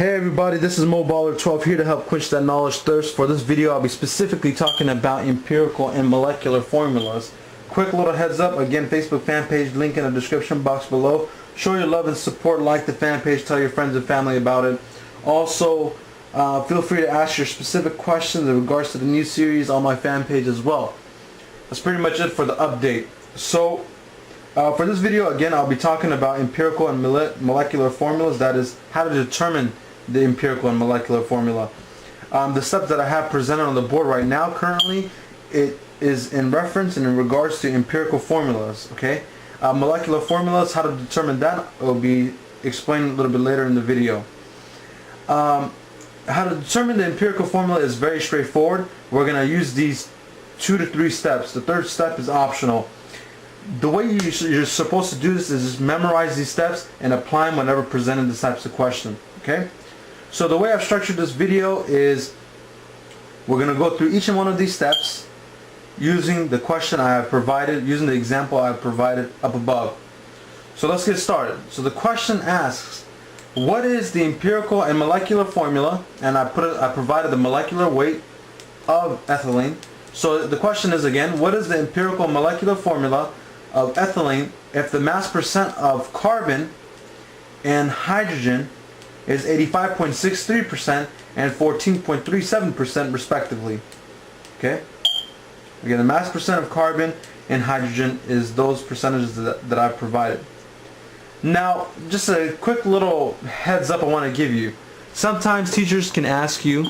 Hey everybody, this is MoBaller12 here to help quench that knowledge thirst. For this video, I'll be specifically talking about empirical and molecular formulas. Quick little heads up, again, Facebook fan page, link in the description box below. Show your love and support, like the fan page, tell your friends and family about it. Also, feel free to ask your specific questions in regards to the new series on my fan page as well. That's pretty much it for the update. So, for this video, again, I'll be talking about empirical and molecular formulas. That is, how to determine the empirical and molecular formula. The steps that I have presented on the board right now, currently, it is in reference and in regards to empirical formulas. Okay, molecular formulas, how to determine that, will be explained a little bit later in the video. How to determine the empirical formula is very straightforward. We're going to use these 2 to 3 steps. The third step is optional. The way you're supposed to do this is just memorize these steps and apply them whenever presented this types of question. Okay? So the way I've structured this video is we're going to go through each and one of these steps using the question I have provided, using the example I have provided up above. So let's get started. So the question asks, what is the empirical and molecular formula? And I provided the molecular weight of ethylene. So the question is again, what is the empirical molecular formula of ethylene if the mass percent of carbon and hydrogen is 85.63% and 14.37% respectively? Okay? Again, the mass percent of carbon and hydrogen is those percentages that I've provided. Now, just a quick little heads up I want to give you. Sometimes teachers can ask you,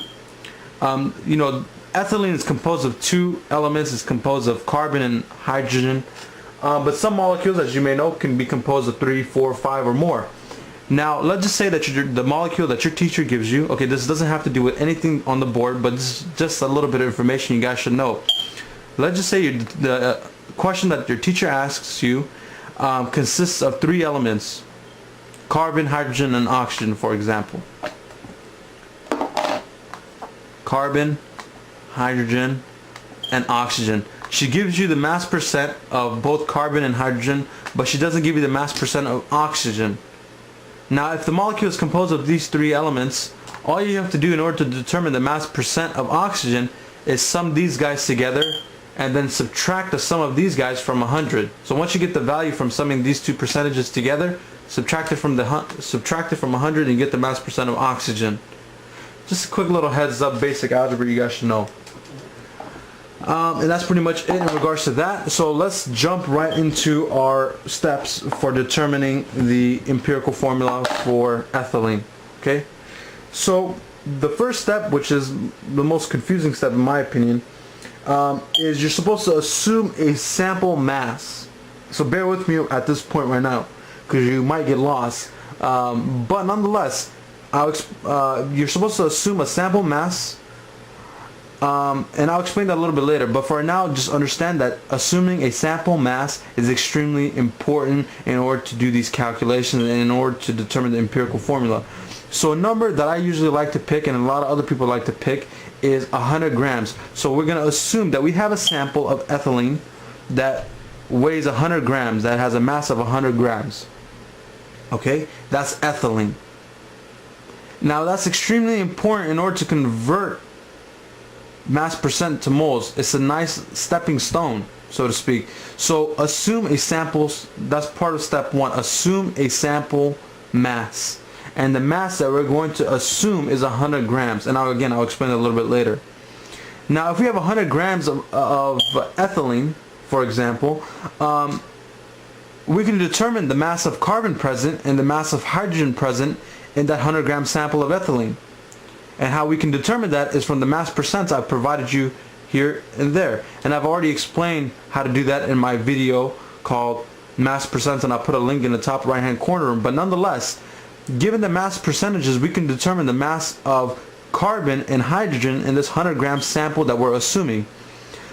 ethylene is composed of 2 elements. It's composed of carbon and hydrogen. But some molecules, as you may know, can be composed of 3, 4, 5 or more. Now, let's just say that the molecule that your teacher gives you, okay, this doesn't have to do with anything on the board, but this is just a little bit of information you guys should know. Let's just say the question that your teacher asks you consists of 3 elements: carbon, hydrogen, and oxygen, for example. Carbon, hydrogen, and oxygen. She gives you the mass percent of both carbon and hydrogen, but she doesn't give you the mass percent of oxygen. Now, if the molecule is composed of these 3 elements, all you have to do in order to determine the mass percent of oxygen is sum these guys together and then subtract the sum of these guys from 100. So once you get the value from summing these 2 percentages together, subtract it from 100 and you get the mass percent of oxygen. Just a quick little heads up, basic algebra you guys should know. And that's pretty much it in regards to that. So let's jump right into our steps for determining the empirical formula for ethylene. Okay, so the first step, which is the most confusing step in my opinion, is you're supposed to assume a sample mass. So bear with me at this point right now, because you might get lost. But nonetheless, you're supposed to assume a sample mass. And I'll explain that a little bit later, but for now just understand that assuming a sample mass is extremely important in order to do these calculations and in order to determine the empirical formula. So a number that I usually like to pick, and a lot of other people like to pick, is 100 grams. So we're going to assume that we have a sample of ethylene that weighs 100 grams, that has a mass of 100 grams. Okay, that's ethylene. Now that's extremely important in order to convert mass percent to moles. It's a nice stepping stone, so to speak. So assume a sample. That's part of step 1. Assume a sample mass, and the mass that we're going to assume is 100 grams, and I'll explain it a little bit later. Now if we have 100 grams of ethylene, for example, we can determine the mass of carbon present and the mass of hydrogen present in that 100 gram sample of ethylene. And how we can determine that is from the mass percents I've provided you here and there. And I've already explained how to do that in my video called Mass Percents, and I'll put a link in the top right hand corner. But nonetheless, given the mass percentages, we can determine the mass of carbon and hydrogen in this 100 gram sample that we're assuming.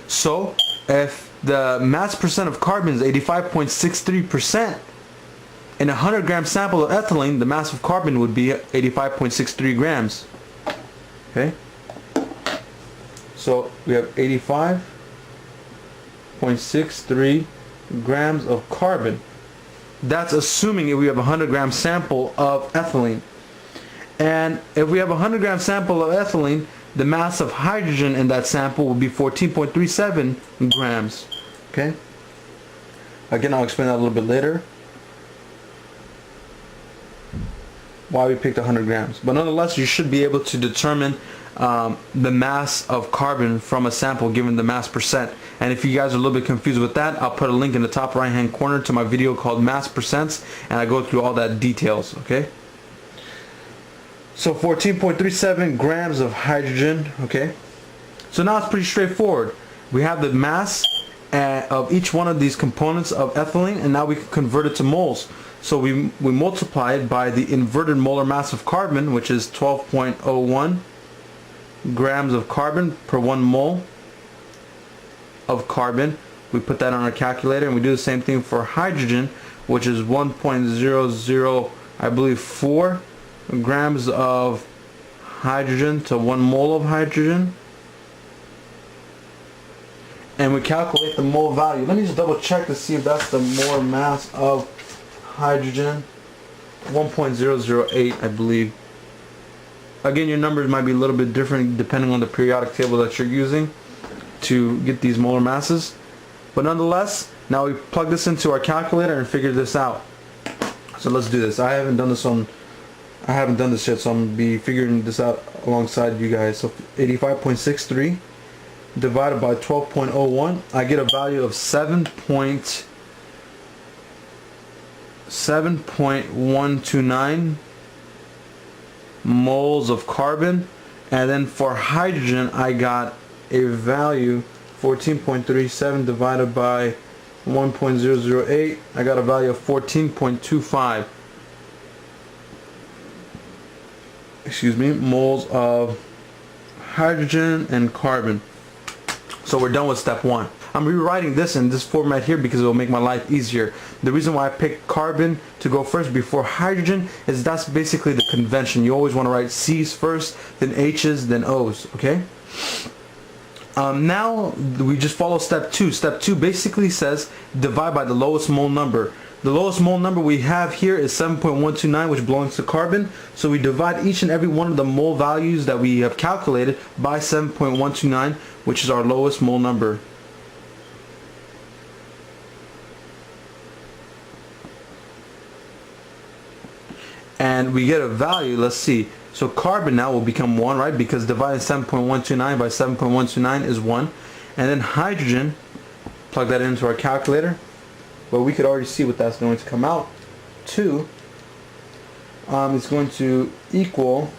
So if the mass percent of carbon is 85.63%, in a 100 gram sample of ethylene, the mass of carbon would be 85.63 grams. Okay, so we have 85.63 grams of carbon. That's assuming we have a 100 gram sample of ethylene. And if we have a 100 gram sample of ethylene, the mass of hydrogen in that sample will be 14.37 grams. Okay. Again, I'll explain that a little bit later, why we picked 100 grams. But nonetheless, you should be able to determine the mass of carbon from a sample given the mass percent. And if you guys are a little bit confused with that, I'll put a link in the top right hand corner to my video called mass percents, and I go through all that details. Okay. So 14.37 grams of hydrogen. Okay. So now it's pretty straightforward. We have the mass of each one of these components of ethylene, and now we can convert it to moles. So we multiply it by the inverted molar mass of carbon, which is 12.01 grams of carbon per 1 mole of carbon. We put that on our calculator, and we do the same thing for hydrogen, which is 1.00, I believe, 4 grams of hydrogen to 1 mole of hydrogen. And we calculate the mole value. Let me just double check to see if that's the molar mass of hydrogen. 1.008, I believe. Again, your numbers might be a little bit different depending on the periodic table that you're using to get these molar masses. But nonetheless, now we plug this into our calculator and figure this out. So let's do this. I haven't done this yet, so I'm going to be figuring this out alongside you guys. So 85.63 divided by 12.01, I get a value of 7.129 moles of carbon. And then for hydrogen, I got a value 14.37 divided by 1.008, I got a value of 14.25, excuse me, moles of hydrogen and carbon. So we're done with step 1. I'm rewriting this in this format here because it will make my life easier. The reason why I picked carbon to go first before hydrogen is that's basically the convention. You always want to write C's first, then H's, then O's, okay? Now we just follow step 2. Step 2 basically says divide by the lowest mole number. The lowest mole number we have here is 7.129, which belongs to carbon. So we divide each and every one of the mole values that we have calculated by 7.129, which is our lowest mole number. And we get a value, let's see. So carbon now will become 1, right? Because dividing 7.129 by 7.129 is 1. And then hydrogen, plug that into our calculator. But we could already see what that's going to come out to. It's going to equal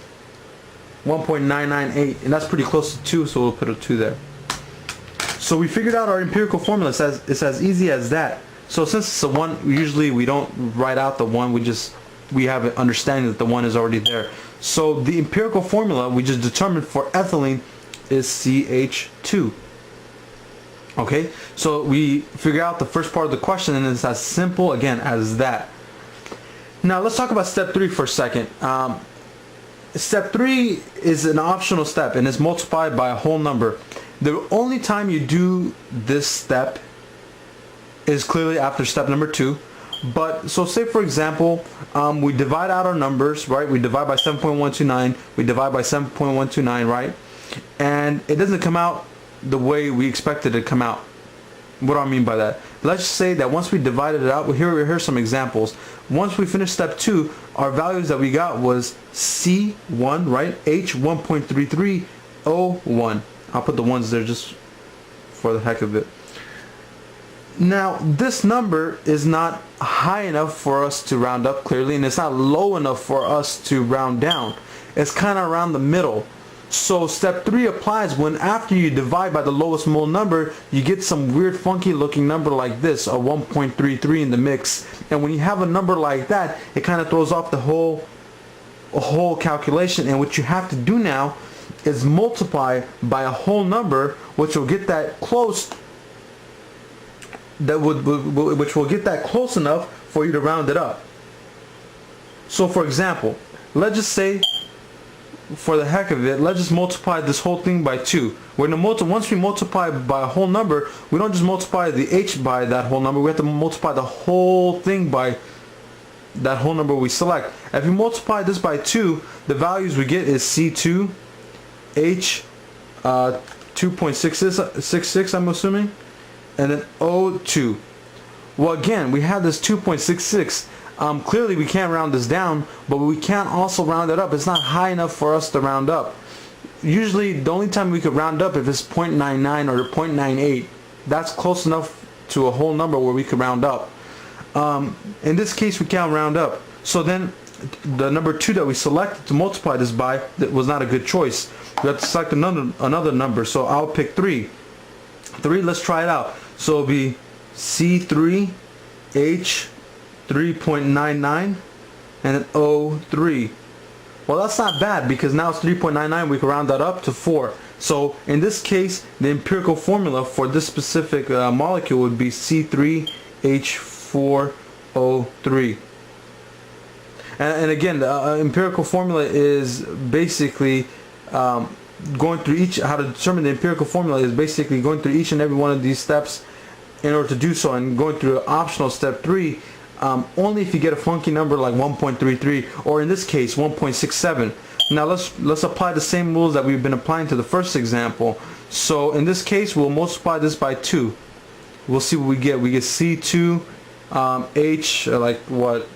1.998, and that's pretty close to 2, so we'll put a 2 there. So we figured out our empirical formula. It's as easy as that. So since it's a 1, usually we don't write out the 1, we have an understanding that the 1 is already there. So the empirical formula we just determined for ethylene is CH2. Okay, so we figure out the first part of the question, and it's as simple again as that. Now let's talk about step 3 for a second. Step 3 is an optional step, and it's multiplied by a whole number. The only time you do this step is clearly after step number 2. But so say for example, we divide out our numbers, right? We divide by 7.129, we divide by 7.129, right? And it doesn't come out the way we expected it to come out. What do I mean by that? Let's just say that once we divided it out, here's some examples. Once we finished step 2, our values that we got was C1, right? H 1.33, O1. I'll put the ones there just for the heck of it. Now this number is not high enough for us to round up clearly, and it's not low enough for us to round down. It's kind of around the middle. So step 3 applies when after you divide by the lowest mole number, you get some weird funky looking number like this, a 1.33 in the mix. And when you have a number like that, it kind of throws off the whole calculation. And what you have to do now is multiply by a whole number, which will get that close, which will get that close enough for you to round it up. So for example, let's just say, for the heck of it, let's just multiply this whole thing by 2. Once we multiply by a whole number, we don't just multiply the h by that whole number, we have to multiply the whole thing by that whole number we select. If you multiply this by 2, the values we get is C2, H 2.66, I'm assuming, and then O2. Well, again, we have this 2.66. Clearly we can't round this down, but we can't also round it up. It's not high enough for us to round up. Usually the only time we could round up if it's 0.99 or 0.98. That's close enough to a whole number where we could round up. In this case we can't round up. So then the number 2 that we selected to multiply this by, that was not a good choice. We have to select another number. So I'll pick 3. 3, let's try it out. So it'll be C3, H 3.99, and then O3. Well, that's not bad because now it's 3.99. We can round that up to 4. So in this case, the empirical formula for this specific molecule would be C3H4O3. And again, the empirical formula is basically going through each. How to determine the empirical formula is basically going through each and every one of these steps in order to do so, and going through optional step 3. Only if you get a funky number like 1.33, or in this case 1.67. Now let's apply the same rules that we've been applying to the first example. So in this case we'll multiply this by 2. We'll see what we get. We get C2 H like what,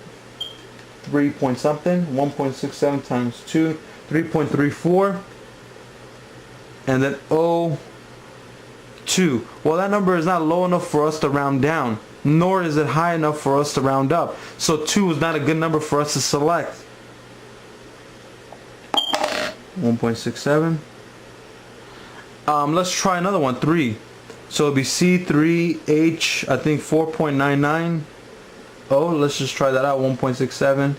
3 point something, 1.67 times 2, 3.34, and then O2. Well, that number is not low enough for us to round down, nor is it high enough for us to round up. So 2 is not a good number for us to select. 1.67. Let's try another one, 3. So it'll be C3H, I think 4.99. Oh, let's just try that out. 1.67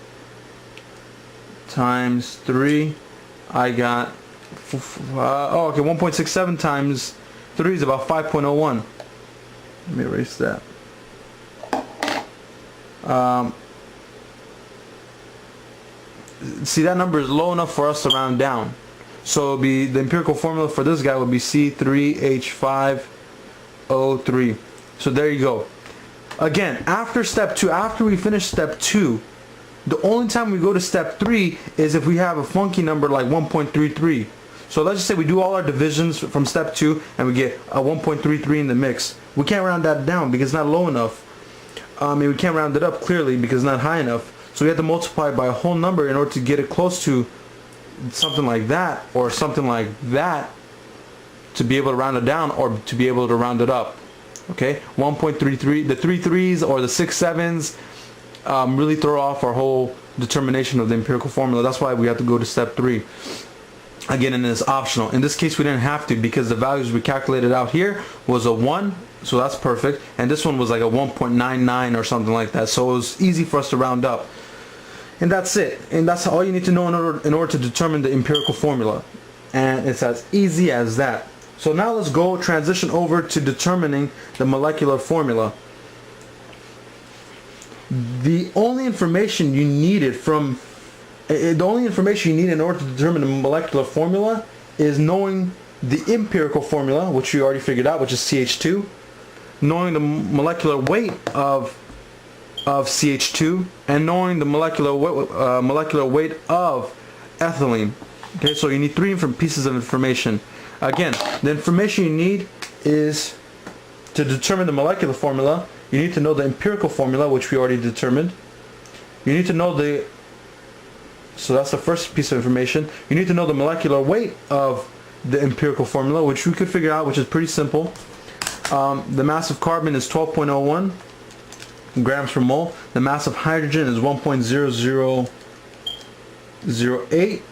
times 3. I got oh, okay, 1.67 times 3 is about 5.01. Let me erase that. See, that number is low enough for us to round down. So it'll be, the empirical formula for this guy would be C3H5O3. So there you go. Again, after step 2, after we finish step 2, the only time we go to step 3 is if we have a funky number like 1.33. So let's just say we do all our divisions from step 2 and we get a 1.33 in the mix. We can't round that down because it's not low enough. And we can't round it up clearly because it's not high enough. So we have to multiply by a whole number in order to get it close to something like that or something like that to be able to round it down or to be able to round it up. Okay, 1.33, the 3 3s or the 6 7s really throw off our whole determination of the empirical formula. That's why we have to go to step 3. Again, and it's optional. In this case we didn't have to because the values we calculated out here was a 1, so that's perfect, and this one was like a 1.99 or something like that, so it was easy for us to round up. And that's it, and that's all you need to know in order to determine the empirical formula, and it's as easy as that. So now let's go transition over to determining the molecular formula. The only information you needed from the only information you need in order to determine the molecular formula is knowing the empirical formula, which we already figured out, which is CH2, knowing the molecular weight of CH2, and knowing the molecular weight of ethylene. Okay, so you need 3 different pieces of information. Again, the information you need is to determine the molecular formula. You need to know the empirical formula, which we already determined. You need to know so that's the first piece of information. You need to know the molecular weight of the empirical formula, which we could figure out, which is pretty simple. The mass of carbon is 12.01 grams per mole. The mass of hydrogen is 1.0008.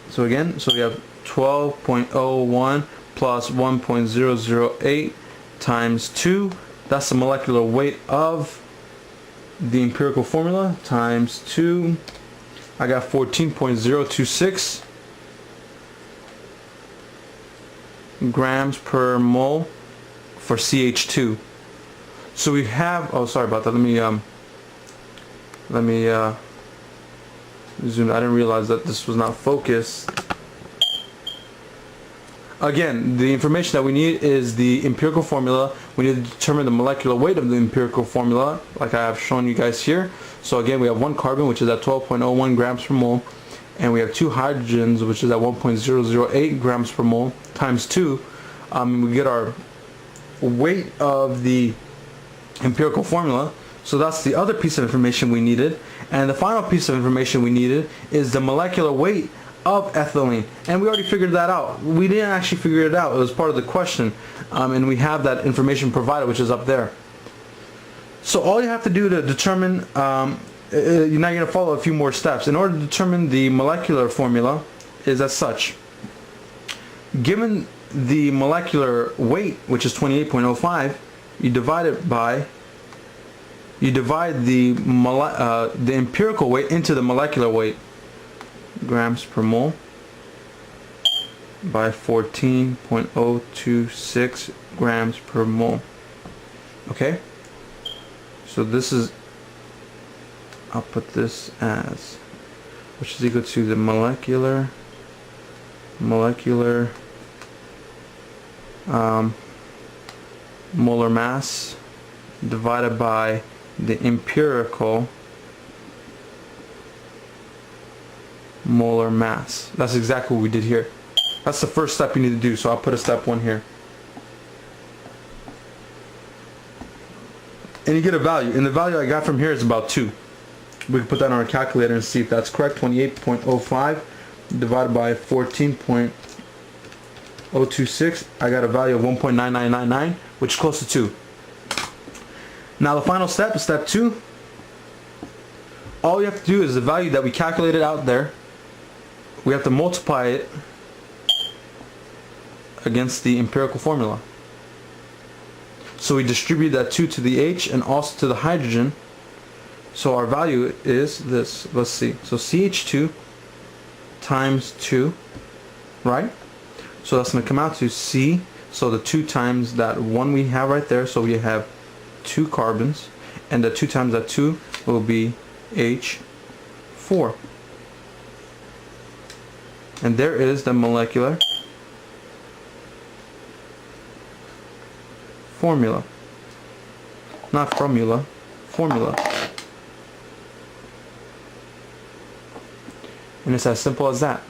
So again, so we have 12.01 plus 1.008 times 2. That's the molecular weight of the empirical formula times 2. I got 14.026 grams per mole for CH2. So we have, oh sorry about that, let me zoom. I didn't realize that this was not focused. Again, the information that we need is the empirical formula. We need to determine the molecular weight of the empirical formula, like I have shown you guys here. So again, we have one carbon, which is at 12.01 grams per mole, and we have two hydrogens, which is at 1.008 grams per mole, times 2. We get our weight of the empirical formula. So that's the other piece of information we needed. And the final piece of information we needed is the molecular weight of ethylene, and we already figured that out. We didn't actually figure it out, it was part of the question, and we have that information provided, which is up there. So all you have to do to determine, now you're going to follow a few more steps. In order to determine the molecular formula is as such. Given the molecular weight, which is 28.05, you divide the empirical weight into the molecular weight, grams per mole, by 14.026 grams per mole. Okay, so this is, I'll put this as, which is equal to the molar mass divided by the empirical molar mass. That's exactly what we did here. That's the first step you need to do, so I'll put a step 1 here. And you get a value, and the value I got from here is about 2. We can put that on our calculator and see if that's correct. 28.05 divided by 14.026, I got a value of 1.9999, which is close to 2. Now the final step is step 2. All you have to do is the value that we calculated out there, we have to multiply it against the empirical formula. So we distribute that 2 to the H and also to the hydrogen. So our value is this. Let's see. So CH2 times 2, right? So that's going to come out to C. So the 2 times that 1 we have right there. So we have 2 carbons. And the 2 times that 2 will be H4. And there is the molecular formula. Not formula, formula. And it's as simple as that.